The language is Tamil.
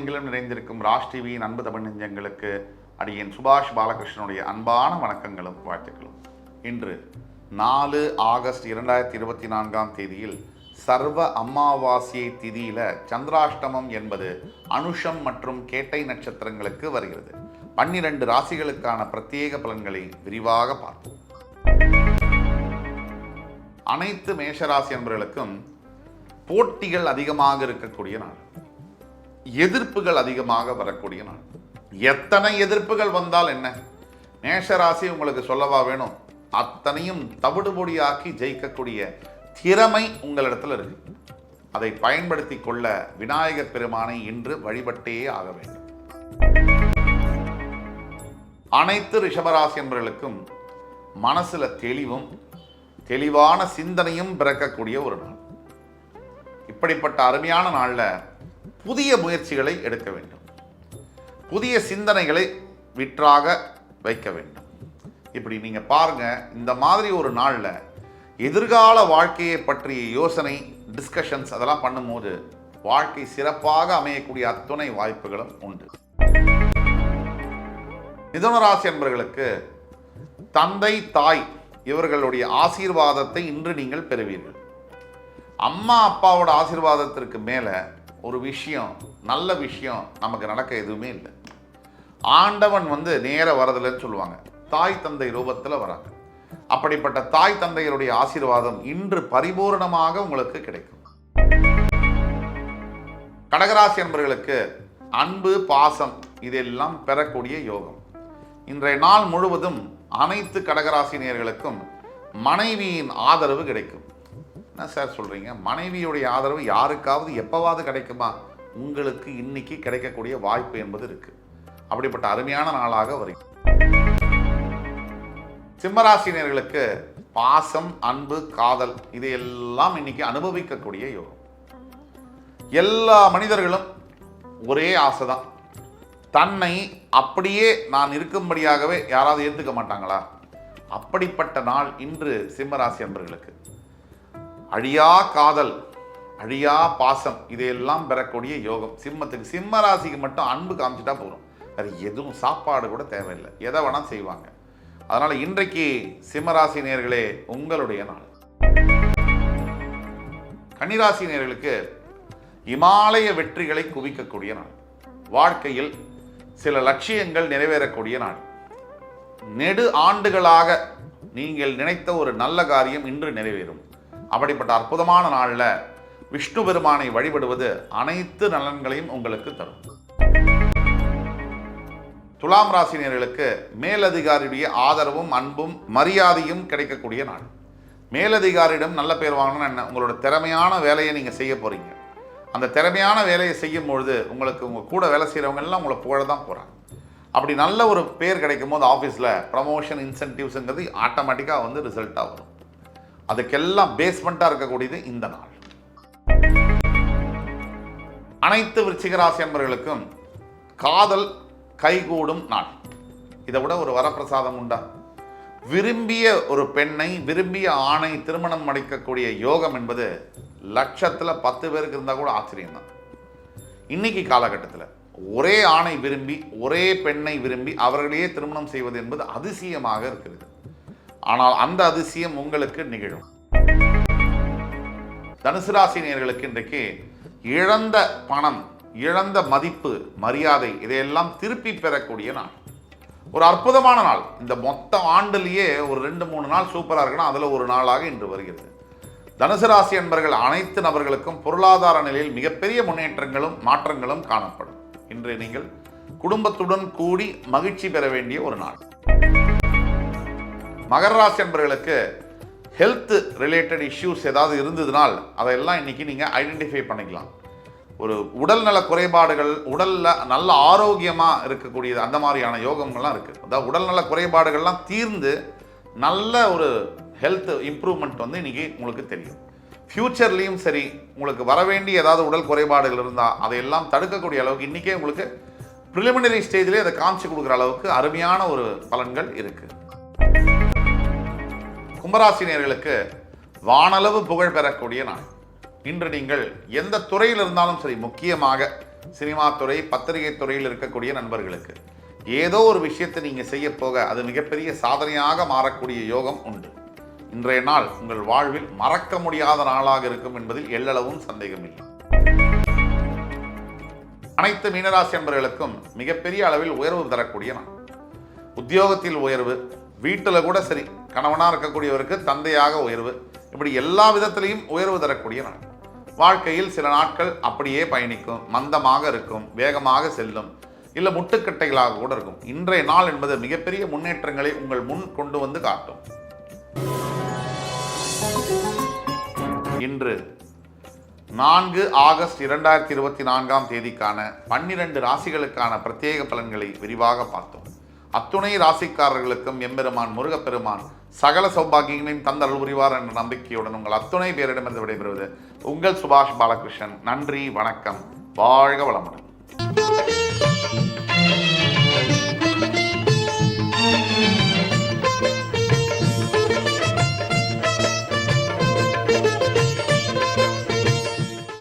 உலகெங்கிலும் நிறைந்திருக்கும் ராஜ் டிவியின் அன்பு தமிழ் நெஞ்சங்களுக்கு அடியேன் சுபாஷ் பாலகிருஷ்ணனுடைய அன்பான வணக்கங்களும் வாழ்த்துக்களும். இன்று 4 ஆகஸ்ட் 2024 சர்வ அமாவாசையை திதியில சந்திராஷ்டமம் என்பது அனுஷம் மற்றும் கேட்டை நட்சத்திரங்களுக்கு வருகிறது. 12 ராசிகளுக்கான பிரத்யேக பலன்களை விரிவாக பார்ப்போம். அனைத்து மேஷராசி என்பவர்களுக்கும் போட்டிகள் அதிகமாக இருக்கக்கூடிய நாள், எதிர்ப்புகள் அதிகமாக வரக்கூடிய நாள். எத்தனை எதிர்ப்புகள் வந்தால் என்ன, மேஷராசி உங்களுக்கு சொல்லவா வேணும், அத்தனையும் தவிடுபொடியாக்கி ஜெயிக்கக்கூடிய திறமை உங்களிடத்தில் இருக்கு. அதை பயன்படுத்தி கொள்ள விநாயகர் பெருமானை இன்று வழிபட்டே ஆக வேண்டும். அனைத்து ரிஷபராசி என்பவர்களுக்கும் மனசுல தெளிவான சிந்தனையும் பிறக்கக்கூடிய ஒரு நாள். இப்படிப்பட்ட அருமையான நாளில் புதிய முயற்சிகளை எடுக்க வேண்டும், புதிய சிந்தனைகளை விற்றாக வைக்க வேண்டும். இப்படி நீங்க பாருங்க, இந்த மாதிரி ஒரு நாளில் எதிர்கால வாழ்க்கையை பற்றிய யோசனை, டிஸ்கஷன்ஸ் அதெல்லாம் பண்ணும்போது வாழ்க்கை சிறப்பாக அமையக்கூடிய அத்துணை வாய்ப்புகளும் உண்டு. மிதுன ராசி என்பவர்களுக்கு தந்தை, தாய் இவர்களுடைய ஆசீர்வாதத்தை இன்று நீங்கள் பெறுவீர்கள். அம்மா அப்பாவோட ஆசீர்வாதத்திற்கு மேலே ஒரு விஷயம், நல்ல விஷயம் நமக்கு நடக்க எதுவுமே இல்லை. ஆண்டவன் நேர வரதில்லைன்னு சொல்லுவாங்க, தாய் தந்தை ரூபத்தில் வராங்க. அப்படிப்பட்ட தாய் தந்தையருடைய ஆசீர்வாதம் இன்று பரிபூர்ணமாக உங்களுக்கு கிடைக்கும். கடகராசி என்பவர்களுக்கு அன்பு, பாசம் இதெல்லாம் பெறக்கூடிய யோகம். இன்றைய நாள் முழுவதும் அனைத்து கடகராசி நேயர்களுக்கும் மனைவியின் ஆதரவு கிடைக்கும். என்ன சார் சொல்றீங்க, மனைவியுடைய ஆதரவு யாருக்காவது எப்பவாவது கிடைக்குமா? உங்களுக்கு இன்னைக்கு கிடைக்கக்கூடிய வாய்ப்பு என்பது இருக்கு. அப்படிப்பட்ட அருமையான நாளாக வரும். சிம்மராசினியர்களுக்கு பாசம், அன்பு, காதல் இதையெல்லாம் இன்னைக்கு அனுபவிக்கக்கூடிய யோகம். எல்லா மனிதர்களும் ஒரே ஆசைதான், தன்னை அப்படியே நான் இருக்கும்படியாகவே யாராவது ஏற்றுக்க மாட்டாங்களா? அப்படிப்பட்ட நாள் இன்று சிம்மராசி அன்பர்களுக்கு. அழியா காதல், அழியா பாசம் இதையெல்லாம் பெறக்கூடிய யோகம் சிம்மத்துக்கு. சிம்ம ராசிக்கு மட்டும் அன்பு காமிச்சிட்டா போதும், அது எதுவும் சாப்பாடு கூட தேவையில்லை, எதை வேணா செய்வாங்க. அதனால இன்றைக்கு சிம்மராசி நேயர்களே உங்களுடைய நாள். கன்னிராசி நேயர்களுக்கு இமாலய வெற்றிகளை குவிக்கக்கூடிய நாள். வாழ்க்கையில் சில லட்சியங்கள் நிறைவேறக்கூடிய நாள். நெடு ஆண்டுகளாக நீங்கள் நினைத்த ஒரு நல்ல காரியம் இன்று நிறைவேறும். அப்படிப்பட்ட அற்புதமான நாளில் விஷ்ணு பெருமானை வழிபடுவது அனைத்து நலன்களையும் உங்களுக்கு தரும். துலாம் ராசினியர்களுக்கு மேலதிகாரியுடைய ஆதரவும், அன்பும், மரியாதையும் கிடைக்கக்கூடிய நாள். மேலதிகாரியிடம் நல்ல பேர் வாங்கணும்னா என்ன, உங்களோட திறமையான வேலையை நீங்கள் செய்ய போறீங்க. அந்த திறமையான வேலையை செய்யும் பொழுது உங்களுக்கு உங்கள் கூட வேலை செய்கிறவங்க எல்லாம் உங்களை புகழ தான் போகிறாங்க. அப்படி நல்ல ஒரு பேர் கிடைக்கும் போது ஆஃபீஸில் ப்ரமோஷன், இன்சென்டிவ்ஸுங்கிறது ஆட்டோமேட்டிக்காக ரிசல்ட்டாக வரும். அதுக்கெல்லாம் பேஸ்மெண்ட்டாக இருக்கக்கூடியது இந்த நாள். அனைத்து விருச்சிகராசி அன்பர்களுக்கும் காதல் கைகூடும் நாள். இதை விட ஒரு வரப்பிரசாதம் உண்டா? விரும்பிய ஒரு பெண்ணை, விரும்பிய ஆணை திருமணம் அளிக்கக்கூடிய யோகம் என்பது லட்சத்தில் 10 பேருக்கு இருந்தால் கூட ஆச்சரியம்தான். இன்னைக்கு காலகட்டத்தில் ஒரே ஆணை விரும்பி, ஒரே பெண்ணை விரும்பி அவர்களையே திருமணம் செய்வது என்பது அதிசயமாக இருக்கிறது. ஆனால் அந்த அதிசயம் உங்களுக்கு நிகழும். தனுசு ராசி நேயர்களுக்கு இன்றைக்கு இழந்த பணம், இழந்த மதிப்பு, மரியாதை இதையெல்லாம் திருப்பி பெறக்கூடிய நாள். ஒரு அற்புதமான நாள். இந்த மொத்த ஆண்டிலேயே ஒரு 2-3 நாள் சூப்பராக இருக்குன்னா அதில் ஒரு நாளாக இன்று வருகிறது. தனுசு ராசி என்பவர்கள் அனைத்து நபர்களுக்கும் பொருளாதார நிலையில் மிகப்பெரிய முன்னேற்றங்களும் மாற்றங்களும் காணப்படும். இன்று நீங்கள் குடும்பத்துடன் கூடி மகிழ்ச்சி பெற வேண்டிய ஒரு நாள். மகர ராசி என்பவர்களுக்கு ஹெல்த் ரிலேட்டட் இஷ்யூஸ் ஏதாவது இருந்ததுனால் அதையெல்லாம் இன்னைக்கு நீங்கள் ஐடென்டிஃபை பண்ணிக்கலாம். ஒரு உடல்நல குறைபாடுகள், உடலில் நல்ல ஆரோக்கியமாக இருக்கக்கூடியது, அந்த மாதிரியான யோகங்கள்லாம் இருக்குது. அதாவது உடல்நல குறைபாடுகள்லாம் தீர்ந்து நல்ல ஒரு ஹெல்த் இம்ப்ரூவ்மெண்ட் இன்னைக்கு உங்களுக்கு தெரியும். ஃப்யூச்சர்லேயும் சரி, உங்களுக்கு வர வேண்டிய ஏதாவது உடல் குறைபாடுகள் இருந்தால் அதையெல்லாம் தடுக்கக்கூடிய அளவுக்கு இன்றைக்கே உங்களுக்கு ப்ரிலிமினரி ஸ்டேஜ்லேயே அதை காமிச்சு கொடுக்குற அளவுக்கு அருமையான ஒரு பலன்கள் இருக்குது. கும்பராசினியர்களுக்கு வானளவு புகழ் பெறக்கூடிய நாள். இன்று நீங்கள் எந்த துறையில் இருந்தாலும் சரி, முக்கியமாக சினிமா துறை, பத்திரிகை துறையில் இருக்கக்கூடிய நண்பர்களுக்கு ஏதோ ஒரு விஷயத்தை நீங்கள் செய்ய போக அது மிகப்பெரிய சாதனையாக மாறக்கூடிய யோகம் உண்டு. இன்றைய நாள் உங்கள் வாழ்வில் மறக்க முடியாத நாளாக இருக்கும் என்பதில் எள்ளளவும் சந்தேகமில்லை. அனைத்து மீனராசி நண்பர்களுக்கும் மிகப்பெரிய அளவில் உயர்வு தரக்கூடிய நாள். உத்தியோகத்தில் உயர்வு, வீட்டில் கூட சரி, கணவனாக இருக்கக்கூடியவருக்கு தந்தையாக உயர்வு, இப்படி எல்லா விதத்திலையும் உயர்வு தரக்கூடிய நாள். வாழ்க்கையில் சில நாட்கள் அப்படியே பயணிக்கும், மந்தமாக இருக்கும், வேகமாக செல்லும், இல்லை முட்டுக்கட்டைகளாக கூட இருக்கும். இன்றைய நாள் என்பது மிகப்பெரிய முன்னேற்றங்களை உங்கள் முன் கொண்டு வந்து காட்டும். இன்று 4 ஆகஸ்ட் 2024 தேதிக்கான 12 ராசிகளுக்கான பிரத்யேக பலன்களை விரிவாக பார்த்தோம். அத்துணை ராசிக்காரர்களுக்கும் எம்பெருமான் முருகப்பெருமான் சகல சௌபாகியங்களையும் தந்தருள் புரிவார் என்ற நம்பிக்கையுடன் உங்கள் அத்துணை பேரிடமிருந்து விடைபெறுவது உங்கள் சுபாஷ் பாலகிருஷ்ணன். நன்றி, வணக்கம், வாழ்க வளமுடன்.